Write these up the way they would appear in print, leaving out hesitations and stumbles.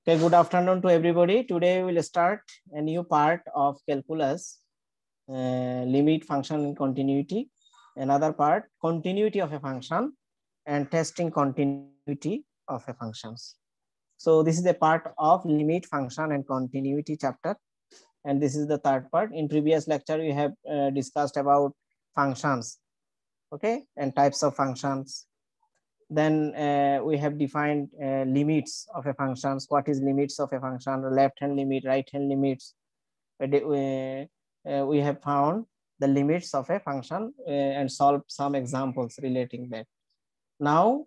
Okay, good afternoon to everybody. Today we will start a new part of calculus, limit, function, and continuity. Another part, continuity of a function and testing continuity of a functions. So this is a part of limit, function, and continuity chapter. And this is the third part. In previous lecture, we have discussed about functions, okay, and types of functions. Then we have defined limits of a functions. What is limits of a function? Left hand limit, right hand limits. We have found the limits of a function and solved some examples relating that. Now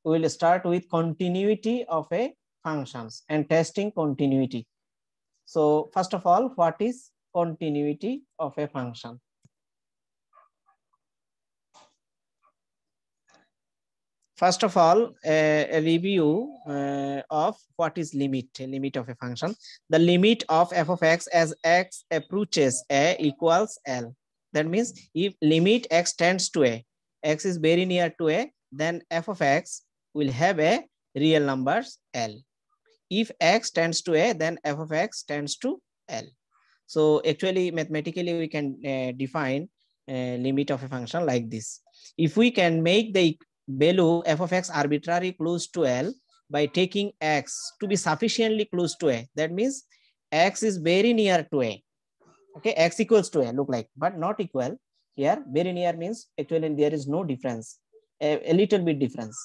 we will start with continuity of a functions and testing continuity. So first of all, what is continuity of a function? First of all, a review of what is limit of a function. The limit of f of x as x approaches a equals L. That means if limit x tends to a, x is very near to a, then f of x will have a real numbers L. If x tends to a, then f of x tends to L. So actually mathematically we can define limit of a function like this. If we can make the value f of x arbitrarily close to L by taking x to be sufficiently close to a, that means x is very near to a, okay, x equals to a look like, but not equal. Here very near means actually there is no difference, a little bit difference.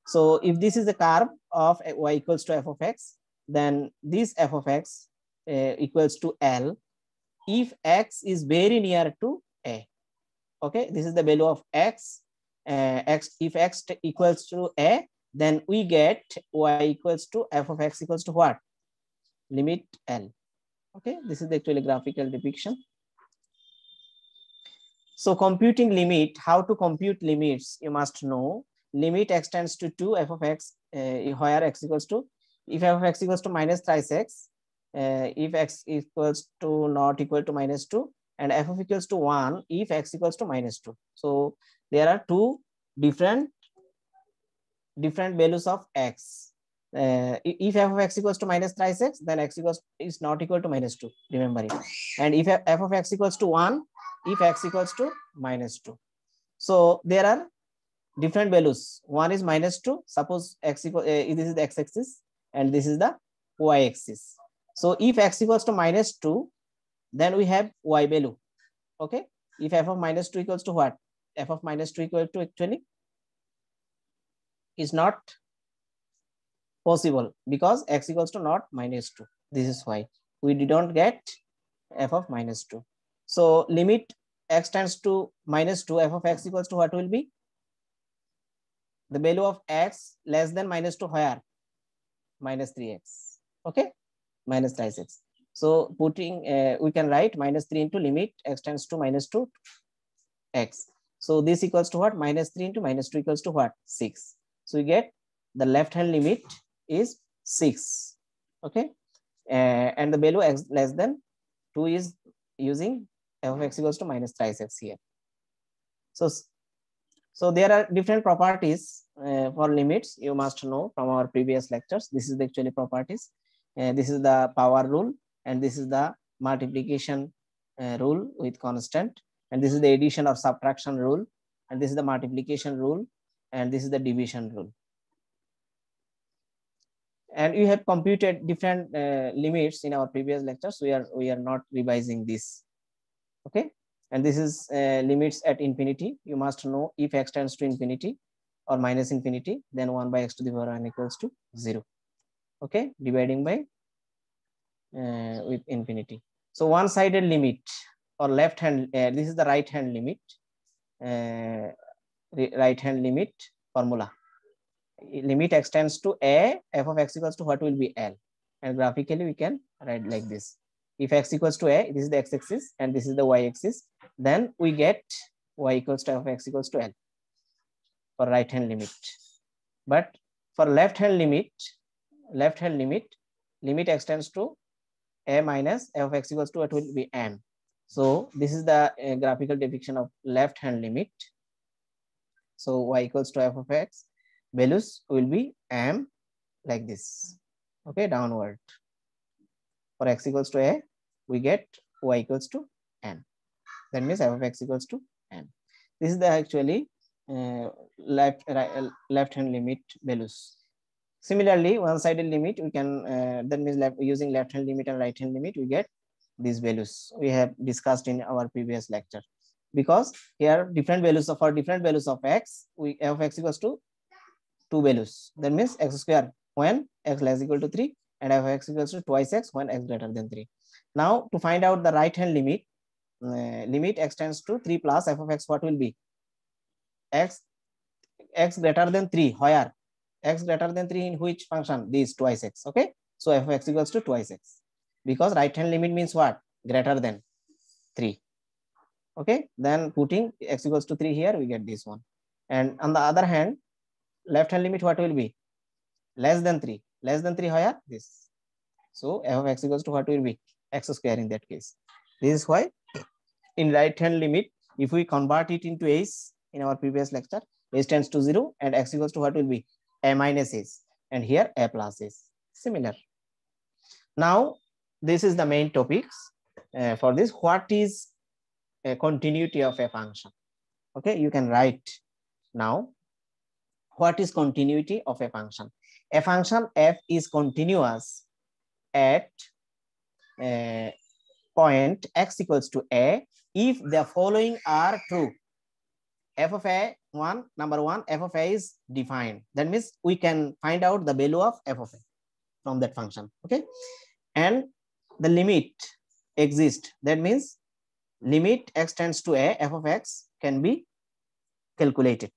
So if this is the curve of y equals to f of x, then this f of x equals to L if x is very near to a. Okay, this is the value of x. X, if x equals to a, then we get y equals to f of x equals to what? Limit L. Okay, this is the actually graphical depiction. So computing limit, how to compute limits, you must know. Limit x tends to 2 f of x, where x equals to, if f of x equals to minus thrice x, if x equals to not equal to minus 2, and f of equals to 1 if x equals to minus 2. So there are two different values of x. If f of x equals to minus thrice x, then x equals is not equal to minus 2, remember it. And if f of x equals to 1 if x equals to minus 2. So there are different values. One is minus 2, suppose x equal, this is the x-axis and this is the y-axis. So if x equals to minus 2, then we have y value. Okay, if f of minus 2 equals to what? F of minus 2 equal to actually is not possible because x equals to not minus 2. This is why we did not get f of minus 2. So limit x tends to minus 2, f of x equals to what will be? The value of x less than minus 2 where? Minus 3x. Okay, minus 3x. So putting, we can write minus 3 into limit x tends to minus 2 x. So this equals to what? Minus 3 into minus 2 equals to what? 6. So we get the left hand limit is 6. Okay, and the value x less than 2 is using f of x equals to minus thrice x here. So there are different properties for limits you must know from our previous lectures. This is the actually properties. This is the power rule, and this is the multiplication rule with constant, and this is the addition or subtraction rule, and this is the multiplication rule, and this is the division rule. And we have computed different limits in our previous lectures. We are not revising this. Okay, and this is limits at infinity. You must know if x tends to infinity or minus infinity, then 1 by x to the power n equals to 0. Okay, dividing by with infinity. So one-sided limit or left hand, this is the right hand limit, right hand limit formula. Limit x tends to a, f of x equals to what will be L, and graphically we can write like this. If x equals to a, this is the x-axis and this is the y-axis, then we get y equals to f of x equals to L for right hand limit. But for left hand limit, limit x tends to a minus f of x equals to what will be m. So this is the graphical depiction of left hand limit. So y equals to f of x, values will be m like this. Okay, downward. For x equals to a, we get y equals to n. That means f of x equals to n. This is the actually left hand limit values. Similarly, one-sided limit we can that means using left hand limit and right hand limit we get these values we have discussed in our previous lecture. Because here different values of x, we f of x equals to two values. That means x square when x less equal to 3 and f of x equals to twice x when x greater than 3. Now to find out the right hand limit, limit x tends to 3 plus f of x, what will be? X greater than 3, where? X greater than 3 in which function? This twice x. Okay, so f of x equals to twice x, because right hand limit means what? Greater than 3. Okay, then putting x equals to 3 here, we get this one. And on the other hand, left hand limit what will be? Less than 3. Less than 3 where? This. So f of x equals to what will be? X square in that case. This is why in right hand limit, if we convert it into a's in our previous lecture, h tends to 0 and x equals to what will be? A minus s, and here a plus s. Similar. Now this is the main topics for this. What is a continuity of a function? Okay, you can write now. What is continuity of a function? A function f is continuous at point x equals to a if the following are true. F of a number one, f of a is defined. That means we can find out the value of f of a from that function. Okay, and the limit exists. That means limit x tends to a, f of x can be calculated.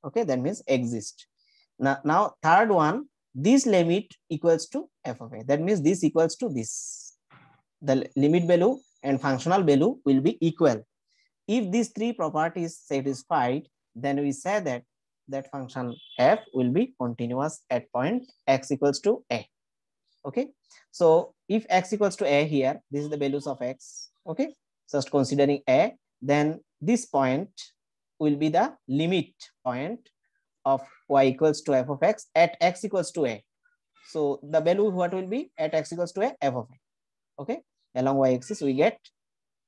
Okay, that means exist. Now third one, this limit equals to f of a. That means this equals to this. The limit value and functional value will be equal. If these three properties satisfied, then we say that that function f will be continuous at point x equals to a. Okay, so if x equals to a here, this is the values of x. Okay, just considering a, then this point will be the limit point of y equals to f of x at x equals to a. So the value what will be at x equals to a, f of a. Okay, along y axis we get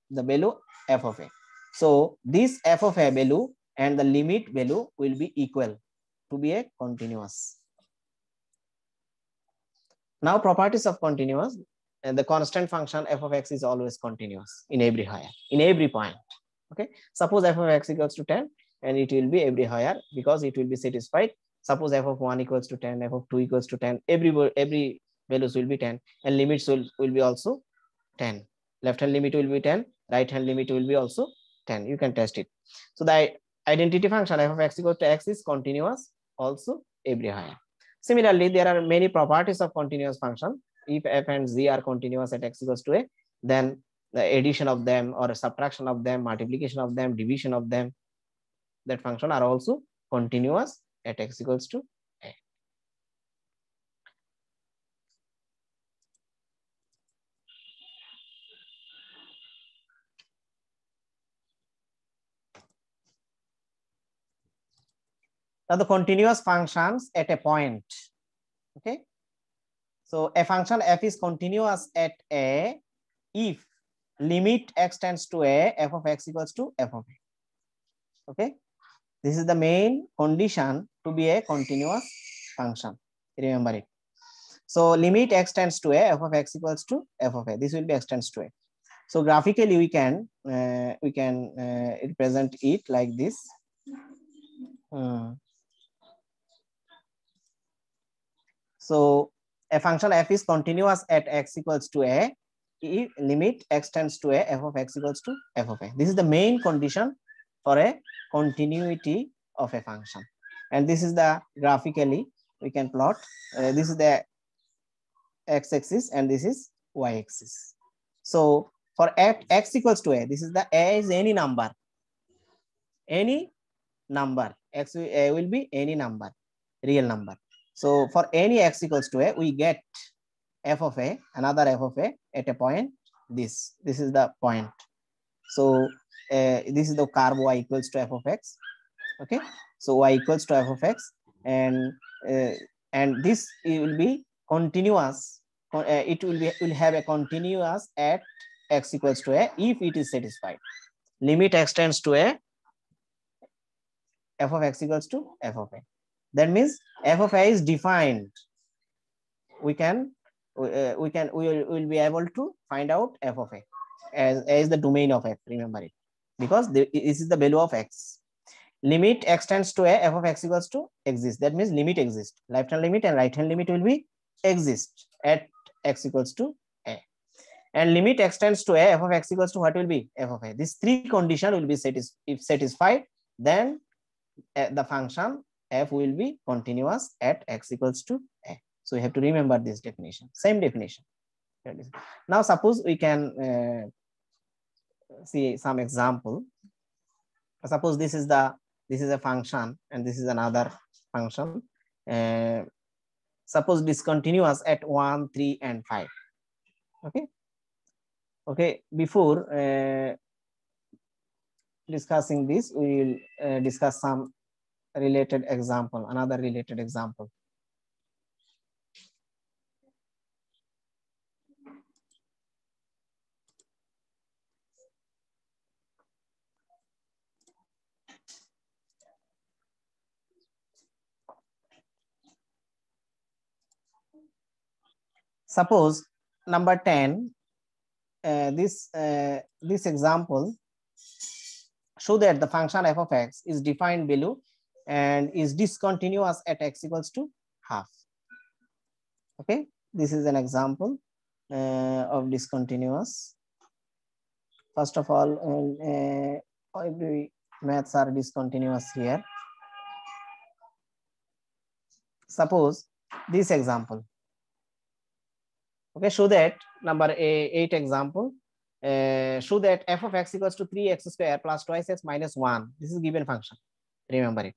the value f of a. So this f of a value and the limit value will be equal to be a continuous. Now properties of continuous, and the constant function f of x is always continuous in every higher, in every point. Okay, suppose f of x equals to 10 and it will be every higher because it will be satisfied. Suppose f of 1 equals to 10, f of 2 equals to 10, every values will be 10 and limits will be also 10. Left hand limit will be 10, right hand limit will be also 10. You can test it. So the identity function f of x equals to x is continuous also every higher. Similarly, there are many properties of continuous function. If f and z are continuous at x equals to a, then the addition of them or subtraction of them, multiplication of them, division of them, that function are also continuous at x equals to a. Now the continuous functions at a point. Okay, so a function f is continuous at a if limit x tends to a, f of x equals to f of a. Okay, this is the main condition to be a continuous function. Remember it. So limit x tends to a, f of x equals to f of a. This will be x tends to a. So graphically we can represent it like this. So a function f is continuous at x equals to a if limit x tends to a, f of x equals to f of a. This is the main condition for a continuity of a function. And this is the graphically we can plot. This is the x-axis and this is y-axis. So for x equals to a, this is the a is any number. Any number. X will be any number, real number. So for any x equals to a, we get f of a, another f of a at a point. This is the point. So this is the curve y equals to f of x. Okay, so y equals to f of x, and this will be continuous, it will have a continuous at x equals to a if it is satisfied. Limit extends to a f of x equals to f of a. That means f of a is defined. We will be able to find out f of a as the domain of f. Remember it, because this is the value of x. Limit extends to a f of x equals to exist. That means limit exists. Left hand limit and right hand limit will be exist at x equals to a. And limit extends to a f of x equals to what will be f of a. These three conditions will be if satisfied, then the function f will be continuous at x equals to a. So you have to remember this definition, same definition. Now suppose we can see some example. Suppose this is a function and this is another function. Suppose discontinuous at 1, 3, and 5. Okay. Before discussing this, we will discuss some related example, another related example. Suppose number 10, this example show that the function f of x is defined below and is discontinuous at x equals to half. Okay, this is an example of discontinuous. First of all, every maths are discontinuous here. Suppose this example. Okay, show that number 8 example. Show that f of x equals to 3x square plus twice x minus 1. This is given function. Remember it.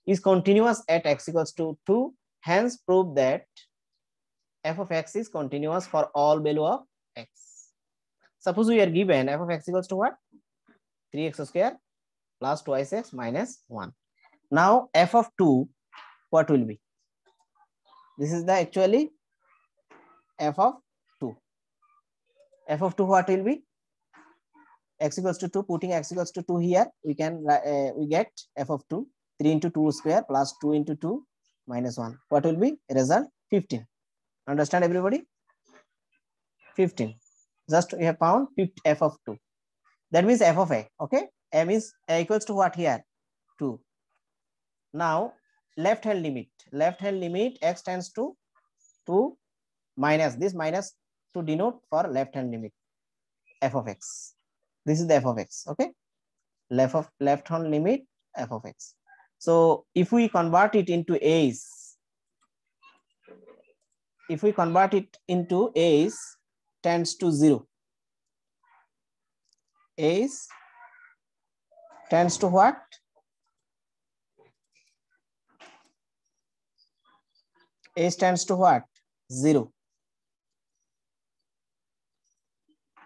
Is continuous at x equals to 2. Hence, prove that f of x is continuous for all value of x. Suppose we are given f of x equals to what? 3x square plus twice x minus 1. Now, f of 2, what will be? This is the actually f of 2. F of 2 what will be? X equals to 2. Putting x equals to 2 here, we can we get f of 2. 3 into 2 square plus 2 into 2 minus 1. What will be? Result 15. Understand everybody? 15. Just we have found f of 2. That means f of a. Okay. M is a equals to what here? 2. Now left hand limit. Left hand limit x tends to 2 minus this minus to denote for left hand limit f of x. This is the f of x. Okay. Left hand limit f of x. So if we convert it into a's, tends to 0. A's tends to what? A's tends to what? 0.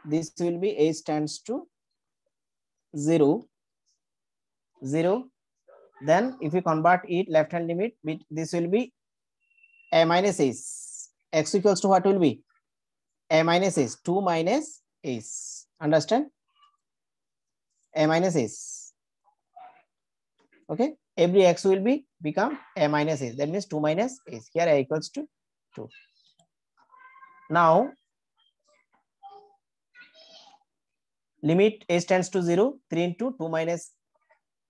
This will be a's tends to 0. Then if we convert it left hand limit, this will be a minus a's. X equals to what will be? A minus a's. 2 minus a's. Understand? A minus a's. Okay. Every x will be become a minus a's. That means 2 minus a's. Here a equals to 2. Now limit a's tends to 0. 3 into 2 minus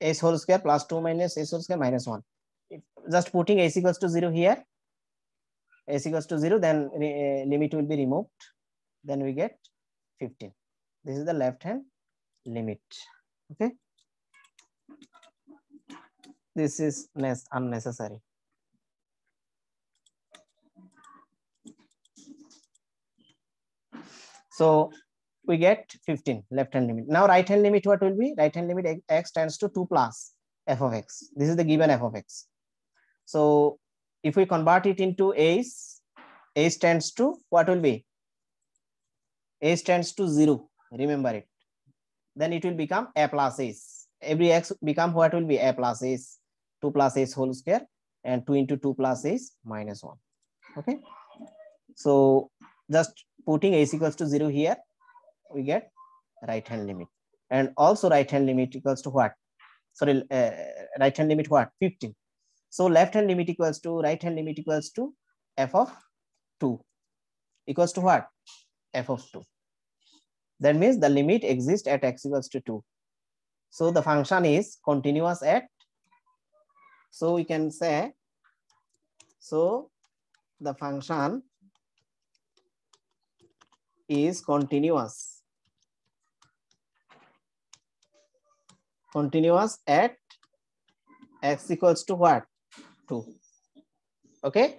a's whole square plus 2 minus a's whole square minus 1. Just putting a's equals to 0 here. A's equals to 0, then limit will be removed. Then we get 15. This is the left hand limit. Okay. This is unnecessary. So we get 15 left hand limit. Now right hand limit what will be? Right hand limit x tends to 2 plus f of x. This is the given f of x. So if we convert it into a's tends to what will be? A's tends to 0. Remember it. Then it will become a plus a's. Every x become what will be? A plus a's. 2 plus a's whole square and 2 into 2 plus a's minus 1. Okay. So just putting a is equals to 0 here, we get right hand limit. And also right hand limit equals to what? Sorry, right hand limit what? 15. So left hand limit equals to right hand limit equals to f of 2 equals to what? F of 2. That means the limit exists at x equals to 2. So the function is continuous at, so we can say, so the function is continuous at x equals to what? 2. Okay,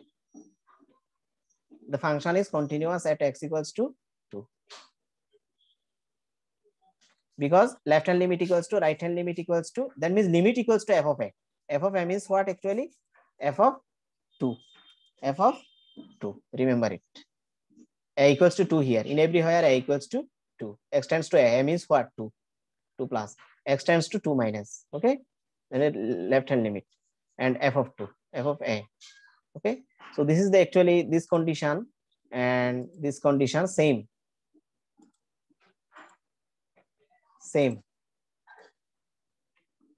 the function is continuous at x equals to 2 because left hand limit equals to right hand limit equals to, that means limit equals to f of a. F of m is what actually? F of 2. F of 2, remember it. A equals to 2 here, in everywhere a equals to 2, x tends to a means what? 2 plus, x tends to 2 minus. Okay, then left hand limit and f of 2, f of a. Okay, so this is the actually this condition and this condition same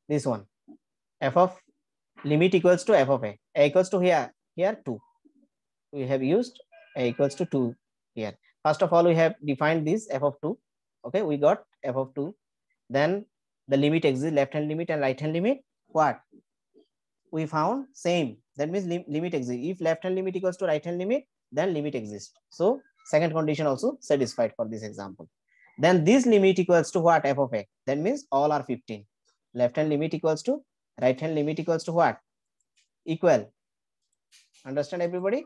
this one, f of limit equals to f of a equals to here 2, we have used a equals to 2 here. First of all, we have defined this f of 2. Okay, we got f of 2. Then the limit exists, left hand limit and right hand limit. What we found? Same. That means limit exists. If left hand limit equals to right hand limit, then limit exists. So second condition also satisfied for this example. Then this limit equals to what? F of a. That means all are 15. Left hand limit equals to right hand limit equals to what? Equal. Understand everybody?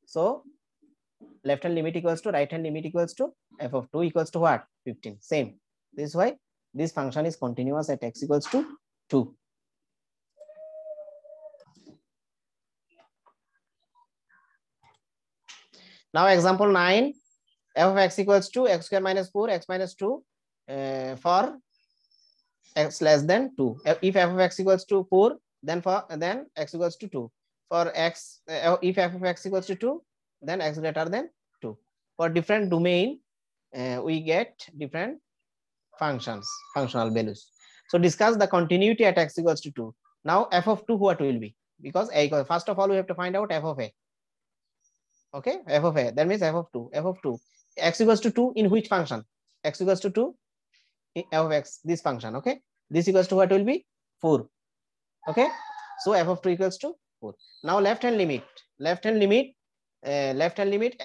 So left hand limit equals to right hand limit equals to f of 2 equals to what? 15. Same. This is why this function is continuous at x equals to 2. Now example 9, f of x equals to x square minus 4 x minus 2 for x less than 2. If f of x equals to 4, then x equals to 2. For x, if f of x equals to 2, then x greater than 2. For different domain, we get different functions, functional values. So discuss the continuity at x equals to 2. Now f of 2 what will be? Because a equals, first of all we have to find out f of a. Okay, f of a, that means f of 2, x equals to 2 in which function? X equals to 2 f of x, this function. Okay, this equals to what will be? 4. Okay, so f of 2 equals to 4. Now left hand limit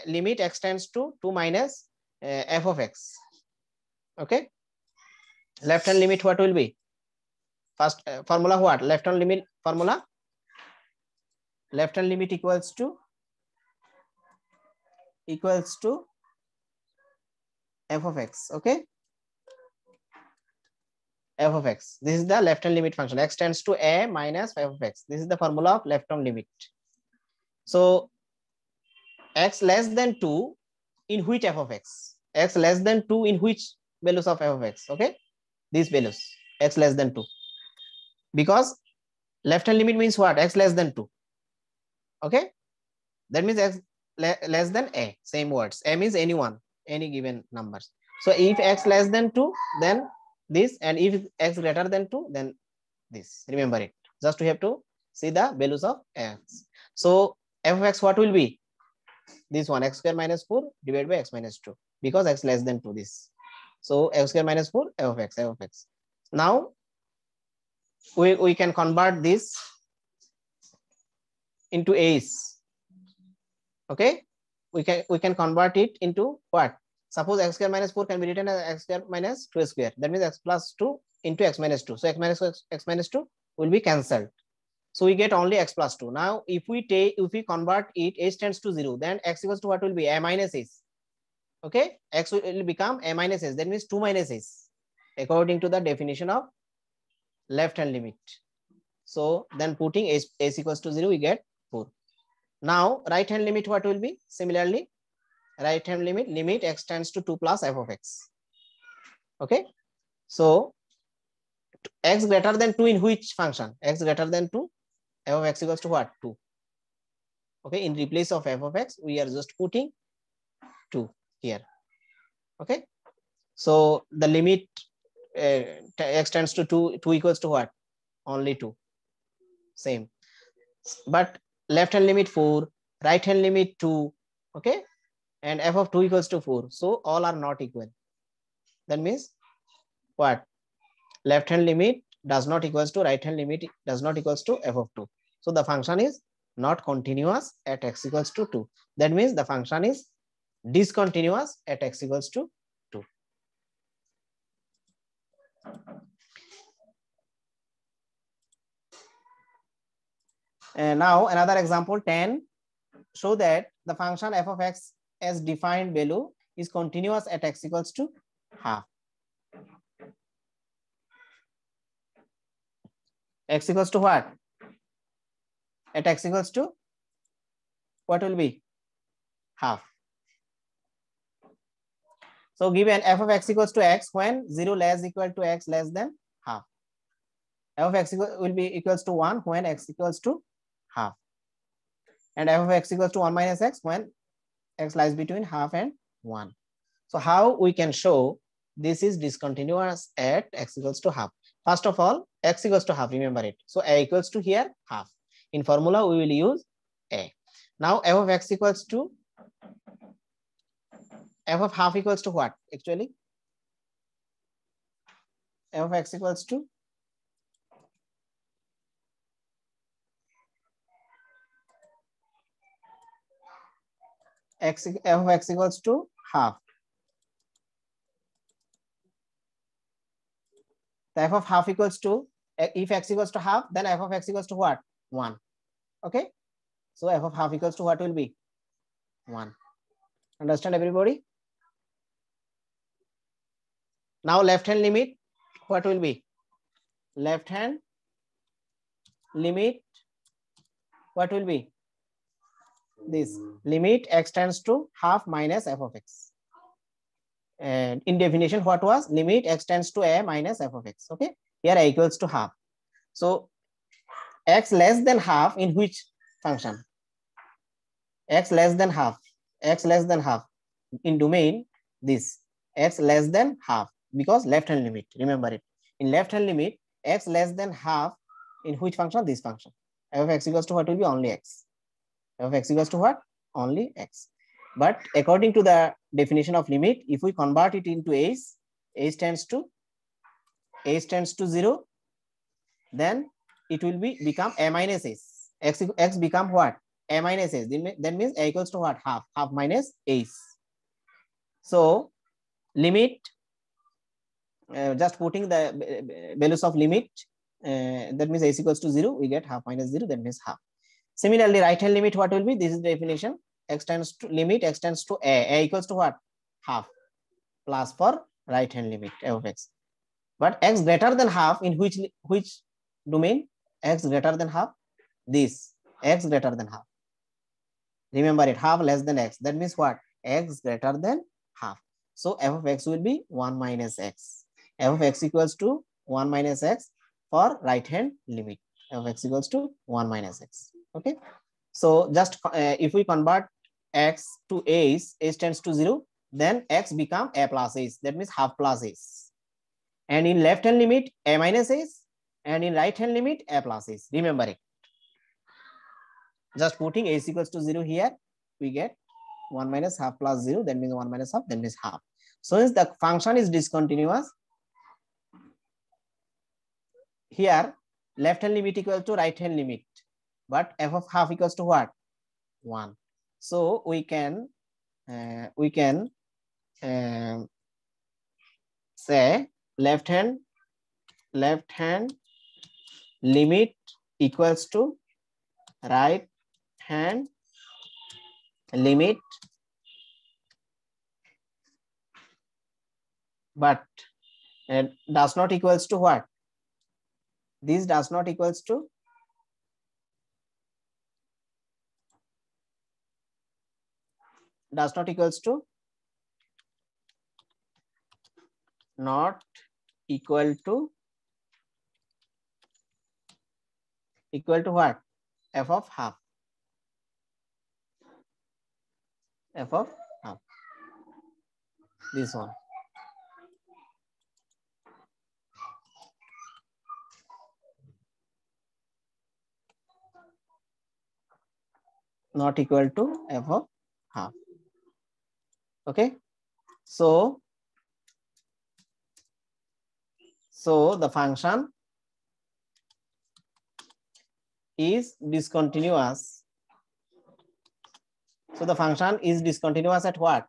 limit x tends to 2 minus f of x. Okay, left hand limit what will be? First formula what? Left hand limit formula, left hand limit equals to f of x. Okay, f of x, this is the left hand limit function, x tends to a minus f of x. This is the formula of left hand limit. So x less than 2 in which f of x? X less than 2 in which values of f of x? Okay, these values, x less than 2, because left hand limit means what? X less than 2. Okay, that means x less than a, same words, a means anyone, any given numbers. So if x less than 2, then this, and if x greater than 2, then this. Remember it, just we have to see the values of x. So f of x what will be? This one, x square minus 4 divided by x minus 2, because x less than 2, this. So x square minus 4 f of x. Now we can convert this into a's. Okay, we can convert it into what? Suppose x square minus 4 can be written as x square minus 2 square. That means x plus 2 into x minus 2. So x minus 2 will be cancelled. So we get only x plus 2. Now if we convert it, h tends to 0, then x equals to what will be? A minus h. Okay, x will become a minus h. That means 2 minus h, according to the definition of left hand limit. So then putting h equals to 0, we get 4. Now right hand limit what will be? Similarly, right hand limit x tends to 2 plus f of x. Okay, so x greater than 2 in which function? X greater than 2, f of x equals to what? 2. Okay, in replace of f of x, we are just putting 2 here. Okay, so the limit x tends to 2, 2 equals to what? Only 2. Same. But left hand limit 4, right hand limit 2. Okay, and f of 2 equals to 4. So all are not equal. That means what? Left hand limit does not equals to right hand limit does not equals to f of 2. So the function is not continuous at x equals to 2. That means the function is discontinuous at x equals to 2. And now another example 10, show that the function f of x as defined below is continuous at x equals to half. X equals to what? At x equals to what will be? Half. So given f of x equals to x when 0 less equal to x less than half. F of x will be equals to 1 when x equals to half. And f of x equals to 1 minus x when x lies between half and 1. So how we can show this is discontinuous at x equals to half? First of all, x equals to half, remember it. So a equals to here half. In formula, we will use a. Now f of x equals to f of half equals to what? Actually, f of x equals to f of x equals to half. The f of half equals to, if x equals to half, then f of x equals to what? 1. Okay. So f of half equals to what will be? 1. Understand everybody? Now left hand limit, what will be? Left hand limit, what will be? This limit x tends to half minus f of x. And in definition, what was? Limit x tends to a minus f of x. Okay. Here a equals to half. So x less than half in which function? X less than half. X less than half in domain this x less than half, because left hand limit, remember it. In left hand limit, x less than half in which function? This function. F of x equals to what will be? Only x. F of x equals to what? Only x. But according to the definition of limit, if we convert it into h tends to 0, then it will be become a minus h. X become what? A minus h. That means a equals to what? Half. Half minus h. So limit, just putting the values of limit, that means h equals to 0, we get half minus 0, that means half. Similarly, right hand limit, what will be? This is the definition. X tends to limit, x tends to a equals to what? Half, plus for right hand limit f of x. But x greater than half in which domain? X greater than half, this x greater than half. Remember it, half less than x. That means what? X greater than half. So f of x will be 1 minus x. F of x equals to 1 minus x for right hand limit. F of x equals to 1 minus x. Okay. So just if we convert x to h tends to 0, then x become a plus h. That means half plus h. And in left hand limit, a minus h, and in right hand limit, a plus h. Remember it. Just putting h equals to 0 here, we get 1 minus half plus 0, that means 1 minus half, that means half. So since the function is discontinuous, here left hand limit equal to right hand limit, but f of half equals to what? 1. So we can say left hand limit equals to right hand limit, but does not equals to what? This does not equals to not equal to what? F of half. f of half, this one. Not equal to f of half. Okay, so the function is discontinuous. So the function is discontinuous at what?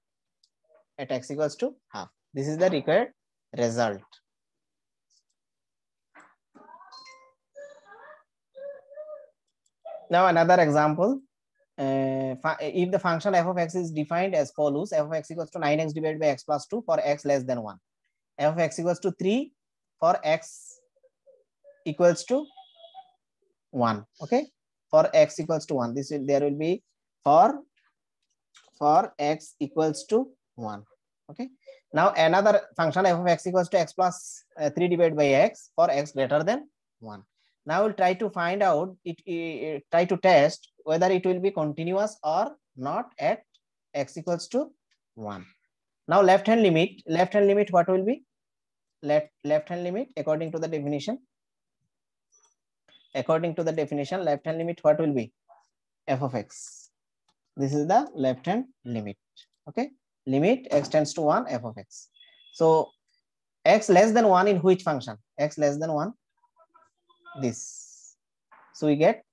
At x equals to half. This is the required result. Now another example. If the function f of x is defined as follows: f of x equals to 9x divided by x plus 2 for x less than 1. F of x equals to 3 for x equals to 1. Okay, for x equals to 1. This will, there will be for x equals to 1. Okay, now another function f of x equals to x plus 3 divided by x for x greater than 1. Now we'll try to find out try to test whether it will be continuous or not at x equals to 1. Now left hand limit what will be? Left hand limit according to the definition. According to the definition, left hand limit what will be? F of x. This is the left hand limit. Okay, limit x tends to 1 f of x. So x less than 1 in which function? X less than 1, this. So we get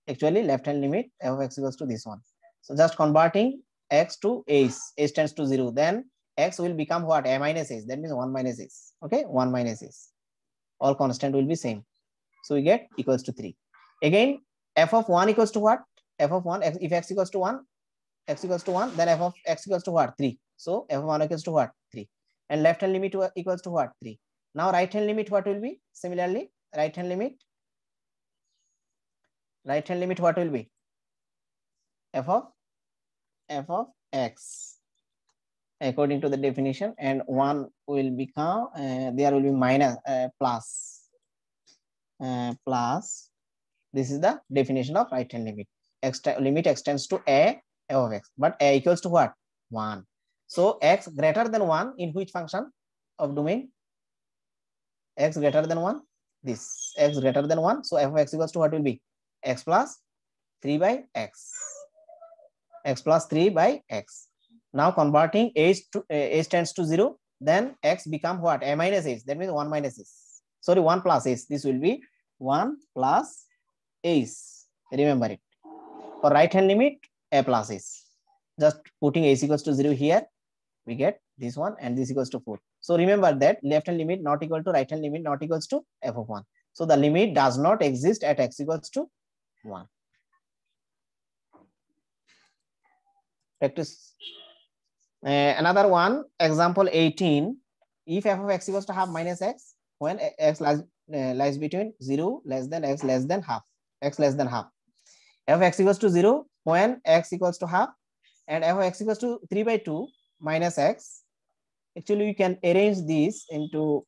actually left hand limit f of x equals to this one. So just converting x to h tends to 0, then x will become what? A minus h. That means 1 minus h. Okay, 1 minus h. All constant will be same. So we get equals to 3. Again, f of 1 equals to what? F of 1, if x equals to 1, then f of x equals to what? 3. So f of 1 equals to what? 3. And left hand limit equals to what? 3. Now right hand limit what will be? Similarly, right hand limit what will be? F of x according to the definition, and 1 will become there will be minus plus. This is the definition of right hand limit. Limit extends to a f of x, but a equals to what? 1. So x greater than 1 in which function of domain? X greater than 1, this. X greater than 1, so f of x equals to what will be? X plus 3 by x. X plus 3 by x. Now converting h tends to 0, then x become what? A minus h. That means 1 minus h. Sorry, 1 plus h. This will be 1 plus h. Remember it. For right hand limit, a plus h. Just putting h equals to 0 here, we get this one, and this equals to 4. So remember that left hand limit not equal to right hand limit not equals to f of 1. So the limit does not exist at x equals to 1. Practice. Another one, example 18. If f of x equals to half minus x, when x lies between 0 less than x less than half, x less than half. F of x equals to 0 when x equals to half, and f of x equals to 3 by 2 minus x. Actually, we can arrange this into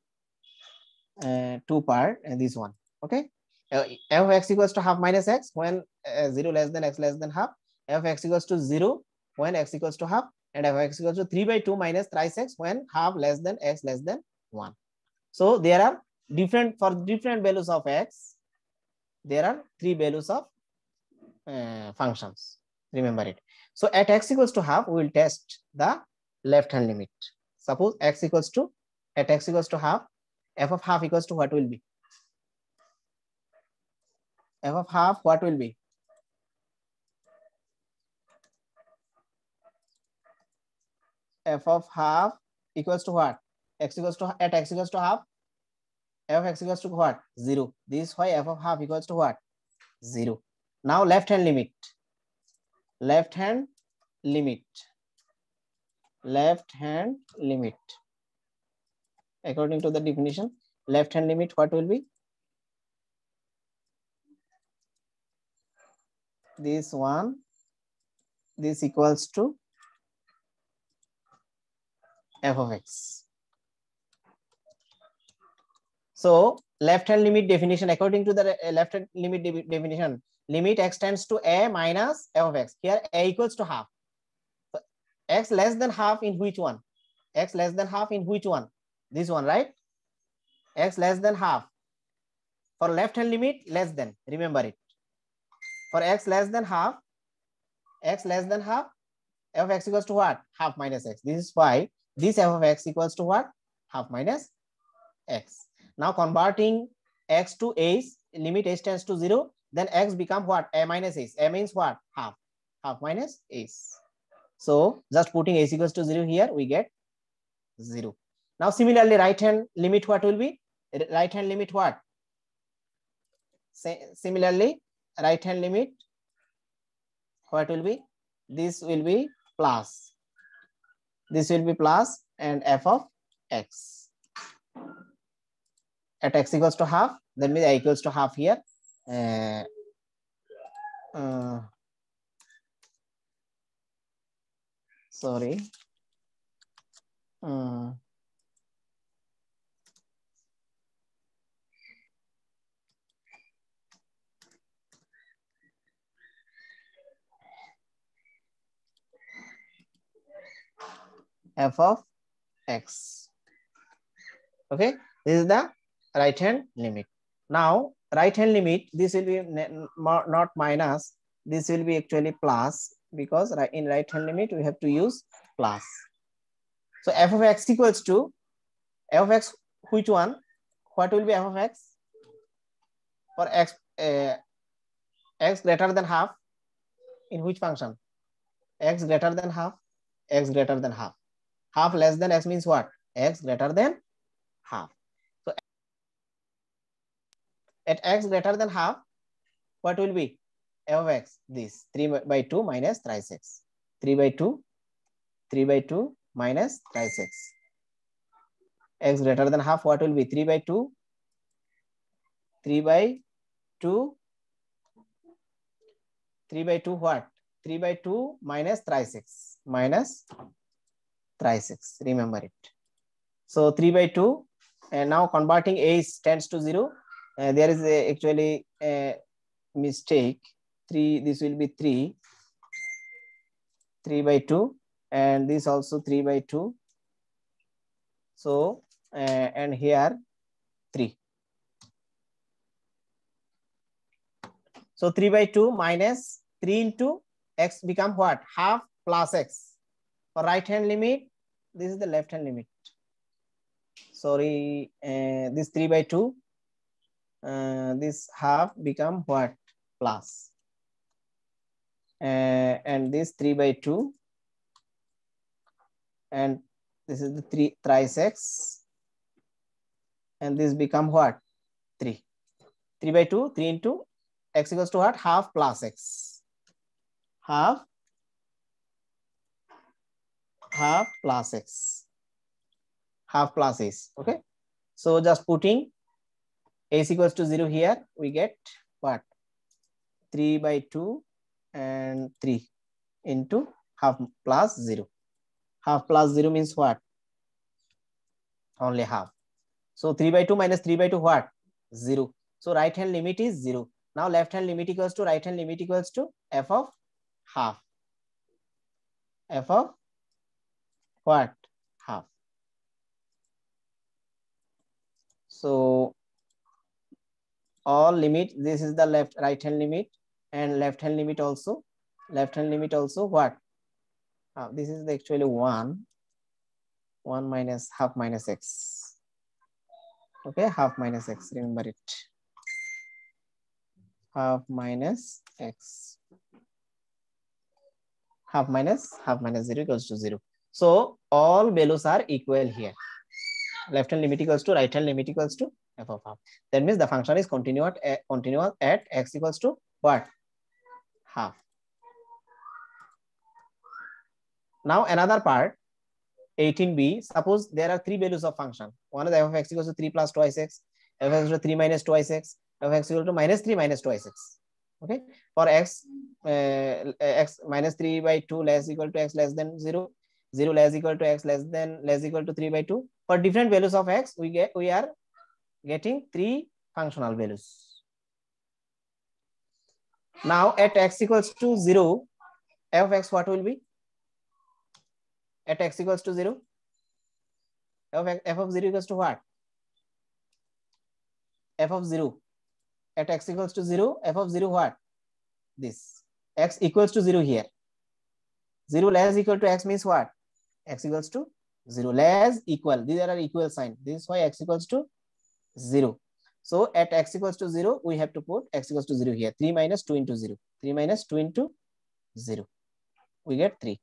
two part, and this one. Okay, f of x equals to half minus x when 0 less than x less than half. F of x equals to 0 when x equals to half, and f of x equals to 3 by 2 minus thrice x when half less than x less than 1. So there are different, for different values of x, there are 3 values of functions. Remember it. So at x equals to half, we will test the left hand limit. Suppose x equals to, at x equals to half, f of half equals to what will be? F of half what will be? F of half equals to what? X equals to, at x equals to half, f of x equals to what? 0. This is why f of half equals to what? 0. Now left hand limit. Left hand limit. Left hand limit. According to the definition, left hand limit what will be? This one. This equals to f of x. So left hand limit definition, according to the left hand limit definition, limit x tends to a minus f of x. Here a equals to half. X less than half in which one? X less than half in which one? This one, right? X less than half. For left hand limit, less than, remember it. For x less than half, f of x equals to what? Half minus x. This is why this f of x equals to what? Half minus x. Now converting x to h, limit h tends to 0, then x become what? A minus h. A means what? Half. Half minus h. So just putting h equals to 0 here, we get 0. Now similarly, right hand limit what will be? Right hand limit what? Similarly, right hand limit what will be? This will be plus. This will be plus and f of x. At x equals to half, that means a equals to half here. Sorry. F of x. Okay, this is the right hand limit. Now right hand limit, this will be not minus, this will be actually plus, because in right hand limit we have to use plus. So f of x equals to f of x, which one? What will be f of x? For x x greater than half, in which function? X greater than half, x greater than half. Half less than x means what? X greater than half. So at x greater than half, what will be f of x? This 3 by 2 minus thrice x. 3 by 2 minus thrice x. X greater than half, what will be? 3 by 2 what? 3 by 2 minus thrice x. Minus thrice x. Remember it. So 3 by 2, and now converting h tends to 0. There is actually a mistake. 3, this will be 3 by 2, and this also 3 by 2. So and here 3. So 3 by 2 minus 3 into x become what? Half plus x. For right hand limit, this is the left hand limit. Sorry, this 3 by 2, this half become what? Plus. And this 3 by 2, and this is the 3 thrice x, and this become what? 3. 3 by 2, 3 into x equals to what? Half plus x. Half plus x. Half plus x. Okay. So just putting x equals to 0 here, we get what? 3 by 2 and 3 into half plus 0. Half plus 0 means what? Only half. So 3 by 2 minus 3 by 2 what? 0. So right hand limit is 0. Now left hand limit equals to, right hand limit equals to f of half. F of what? Half. So all limit, this is the right hand limit, and left hand limit also. Left hand limit also what? This is actually 1 minus half minus x. Okay, half minus x, remember it. Half minus x. Half minus 0 equals to 0. So all values are equal here. Left hand limit equals to right hand limit equals to f of half. That means the function is continuous at x equals to what? Half. Now another part, 18b. Suppose there are 3 values of function. One is f of x equals to 3 plus twice x, f of x equals to 3 minus twice x, f of x equals to minus 3 minus twice x. Okay. For x, x minus 3 by 2 less equal to x less than 0, 0 less equal to x less equal to 3 by 2. For different values of x, we are getting 3 functional values. Now at x equals to 0, f of x what will be? at x equals to 0? F of 0 equals to what? F of 0 at x equals to 0, f of 0 what? This. X equals to 0 here. 0 less equal to x means what? X equals to 0 less equal. These are equal sign. This is why x equals to 0. So at x equals to 0, we have to put x equals to 0 here. 3 minus 2 into 0. 3 minus 2 into 0. We get 3.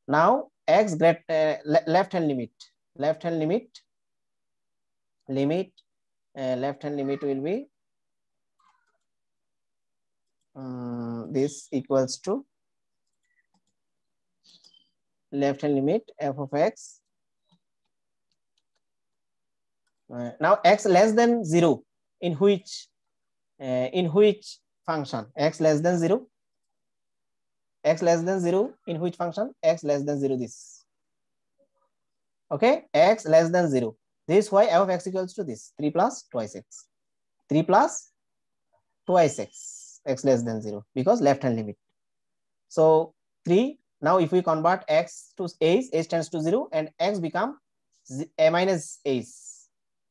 Now x left hand limit. Left hand limit. Left hand limit will be this equals to left hand limit f of x. Now x less than 0 in which function? X less than 0. X less than 0 in which function? X less than 0 this. Okay, x less than 0. This is why f of x equals to this 3 plus twice x. 3 plus twice x. X less than 0 because left hand limit. So 3. Now if we convert x to a, tends to 0 and x become a minus a.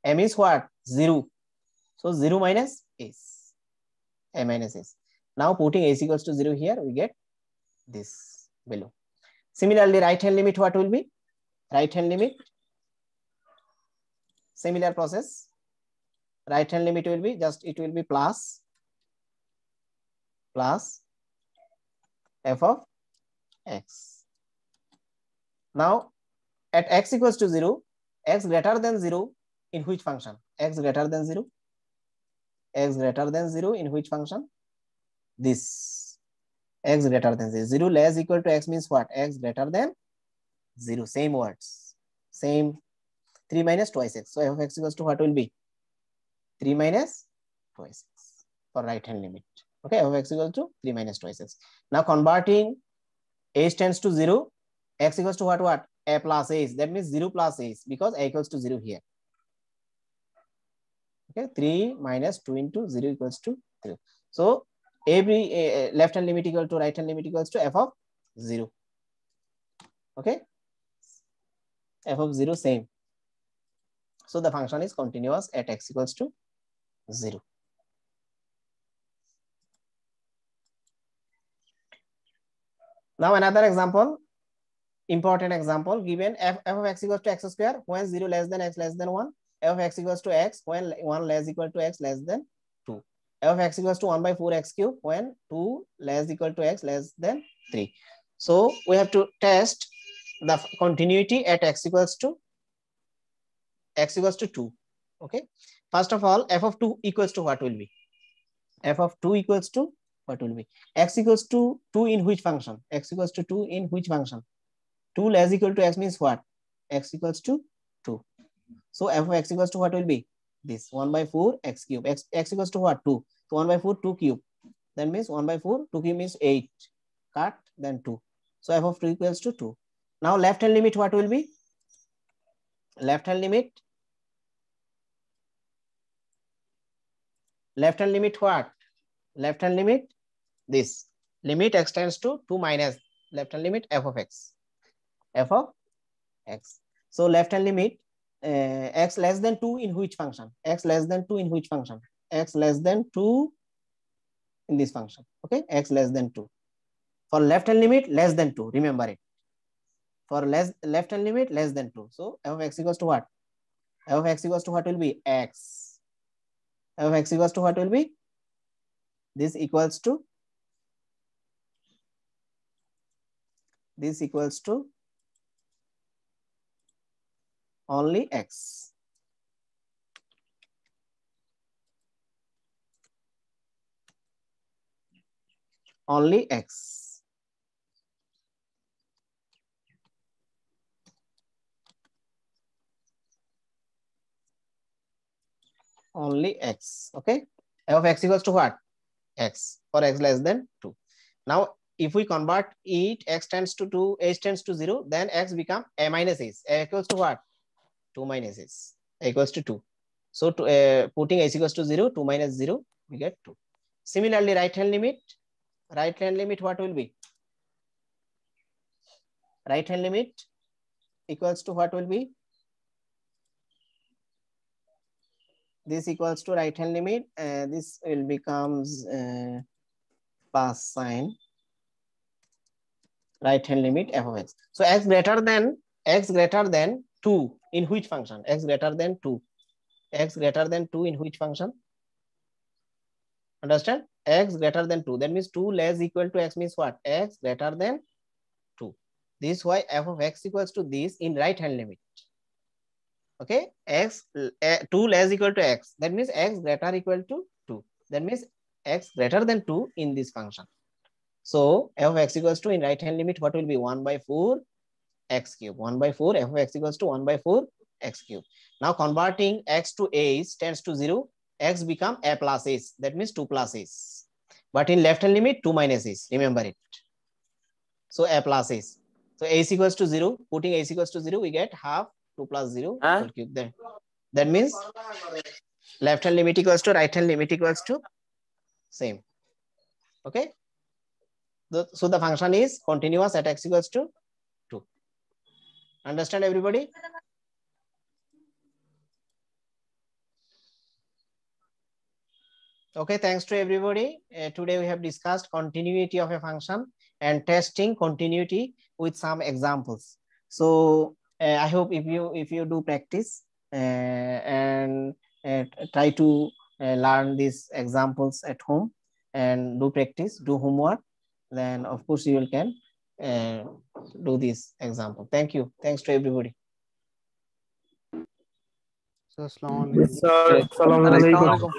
M is what? 0. So 0 minus a minus a. Now putting a equals to 0 here, we get this below. Similarly, right hand limit what will be? Right hand limit. Similar process. Right hand limit will be just, it will be plus f of x. Now at x equals to 0, x greater than 0 in which function? X greater than 0. X greater than 0 in which function? This. X greater than 0. 0 less equal to x means what? X greater than 0. Same words. Same. 3 minus twice x. So f of x equals to what will be? 3 minus twice x for right hand limit. Okay, f of x equals to 3 minus twice x. Now converting h tends to 0, x equals to what? A plus a. That means 0 plus a because a equals to 0 here. Okay, 3 minus 2 into 0 equals to 3. So every left hand limit equal to right hand limit equals to f of 0. Okay, f of 0 same. So the function is continuous at x equals to 0. Now another example, important example, given f of x equals to x square when 0 less than x less than 1, f of x equals to x when 1 less equal to x less than 2, f of x equals to 1 by 4 x cube when 2 less equal to x less than 3. So we have to test the continuity at x equals to 2. Okay, first of all, f of 2 equals to what will be? F of 2 equals to what will be? X equals to 2 in which function? X equals to 2 in which function? 2 less equal to x means what? X equals to 2. So f of x equals to what will be? This 1 by 4 x cube. X equals to what? 2. So 1 by 4 2 cube. That means 1 by 4 2 cube means 8. Cut then 2. So f of 2 equals to 2. Now left hand limit what will be? Left hand limit. Left hand limit what? Left hand limit this. Limit x tends to 2 minus left hand limit f of x. F of x. So left hand limit x less than 2 in which function? X less than 2 in which function? X less than 2 in this function. Okay, x less than 2. For left hand limit less than 2, remember it. For left hand limit less than 2. So f of x equals to what? F of x equals to what will be? X. F of x equals to what will be? This equals to only x. Only x. Only x. Okay. F of x equals to what? X for x less than 2. Now if we convert it, x tends to 2, h tends to 0, then x become a minus h. A equals to what? 2 minus h. A equals to 2. So putting h equals to 0, 2 minus 0, we get 2. Similarly, right hand limit. Right hand limit what will be? Right hand limit. equals to what will be? This equals to right hand limit. This will becomes plus sign right hand limit f of x. So x greater than 2 in which function? X greater than 2. X greater than 2 in which function? Understand? X greater than 2. That means 2 less equal to x means what? X greater than 2. This is why f of x equals to this in right hand limit. Okay, x 2 less equal to x. That means x greater equal to 2. That means x greater than 2 in this function. So f of x equals to in right hand limit what will be 1 by 4 x cube. 1 by 4 f of x equals to 1 by 4 x cube. Now converting x to a tends to 0. X become a plus a. That means 2 plus a. But in left hand limit 2 minus a. Remember it. So a plus a. So a is equals to 0. Putting a is equals to 0, we get half 2 plus 0 whole cube there. That means left hand limit equals to right hand limit equals to same. Okay. So the function is continuous at x equals to 2. Understand everybody? Okay, thanks to everybody. Today we have discussed continuity of a function and testing continuity with some examples. So I hope if you do practice and try to learn these examples at home and do practice, do homework, then of course you can do this example. Thank you. Thanks to everybody. Yes, sir. Assalamualaikum.